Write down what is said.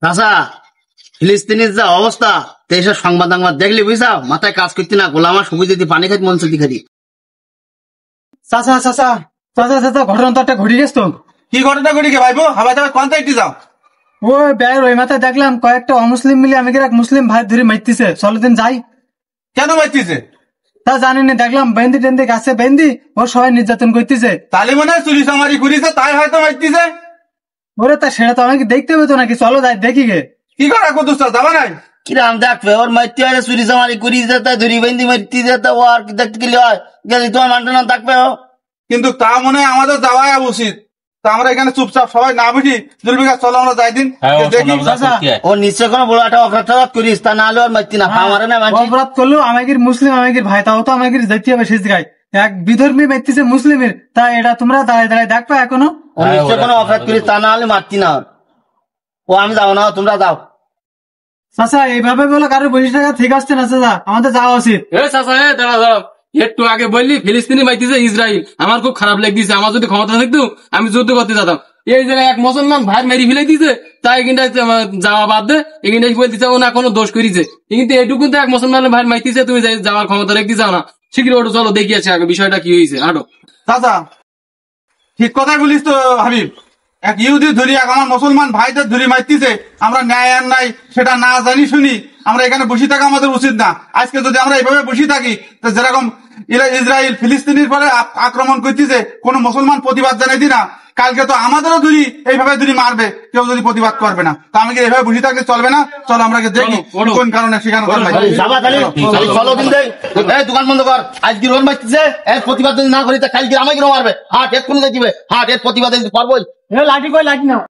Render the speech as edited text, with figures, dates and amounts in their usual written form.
চাচা, ফিলিস্তিনের যা অবস্থা এইসব সংবাদ দেখলি বুঝাও মাথায় কাজ করতে না গোলা আমার সবুজ যদি পানি খাই মন চলতে খালি। চাচা চাচা চাচা চাচা ঘটনা তো একটা ঘটে গেছ তো। কি ঘটনা ঘটি গে ভাইবো হাবাই যাবে কোন সাইডে যাও? ওই বের ওই মাথায় দেখলাম কয়েকটা অমুসলিম মিলে আমাকে এক মুসলিম ভাই ধরে মারতেছে, চলো দিন যাই। কেন মারতিছে? তা জানি না, দেখলাম বেন্দি টেন্দি গাছে বেন্দি ও সবাই নির্যাতন করতেছে। তাহলে মনে হয় চুরি চামারি করিছে তাই হয়তো মারতিছে। ওরে তা সেটা তো আমাকে দেখতে পেতো নাকি, চলো যাই দেখি গে। কি করা কত যাবা নাই? কিরাম দেখবে ওর মারতে হয় চুরি চামারি করি যেতে ধরি বেঁধি মারতে যেতে ও আর কি দেখতে গেলে হয় গেলে তোমার মানটা না থাকবে ও। কিন্তু তা মনে হয় আমাদের যাওয়াই উচিত। তা আমরা এখানে চুপচাপ সবাই না বুঝি জুলবিকা চলো আমরা যাই দিন দেখি। ও নিশ্চয় কোনো বড় একটা অপরাধ করিস, তা না হলে আর মারতি না আমার না অপরাধ করলো আমাকে মুসলিম আমাকে ভাই, তাও তো আমাকে যেতে হবে সে জায়গায়। এক বিধর্মী মারতেছে মুসলিমের, তা এটা তোমরা দাঁড়ায় দাঁড়ায় দেখবা এখনো। ও নিশ্চয় কোনো অপরাধ করিস, তা না হলে মারতি না ও। আমি যাবো না, তোমরা যাও। চাচা এইভাবে বলে কারোর বসে থাকা ঠিক আসছে না চাচা, আমাদের যাওয়া উচিত। দাঁড়া একটু আগে বললি ফিলিস্তিনি মাইতেছে ইসরায়েল, আমার খুব খারাপ লেগেছে। আমার যদি ক্ষমতা থাকতো আমি যুদ্ধ করতে যেতাম। এই জায়গায় এক মুসলমান ভাই মেরি ফেলে দিছে, তাই এখানটা যাওয়া বাদ দে, এখানটাই বলতেছে ও না কোনো দোষ করেছে। কিন্তু এটুকু তো এক মুসলমানের ভাই মাইতেছে, তুমি যাওয়ার ক্ষমতা রেখতে চাও না। শীঘ্র ওটা চলো দেখিয়েছে আগে বিষয়টা কি হয়েছে। হাঁটো চাচা, ঠিক কথাই বলিস তো হাবিব। এক ইহুদি ধরি এক আমার মুসলমান ভাইদের ধরি মারতিছে, আমরা ন্যায় আর নাই সেটা না জানি শুনি আমরা এখানে বসে থাকা আমাদের উচিত না। আজকে যদি আমরা এইভাবে বসে থাকি তো যেরকম ইসরায়েল ফিলিস্তিনির পরে আক্রমণ করতেছে কোনো মুসলমান প্রতিবাদ জানাই না, কালকে তো আমাদেরও ধরি এইভাবে ধরি মারবে, কেউ যদি প্রতিবাদ করবে না। তো আমি কি এইভাবে বসে থাকলে চলবে না? চলো আমরা দেখি কোন কারণে সেখানে দোকান বন্ধ কর। আজকে রোড মারতেছে প্রতিবাদ যদি না করি তা কালকে আমাকে মারবে। হাট এক্ষুনি দিবে, হাট এর প্রতিবাদ পারবো। লাঠি কই লাঠি নাও।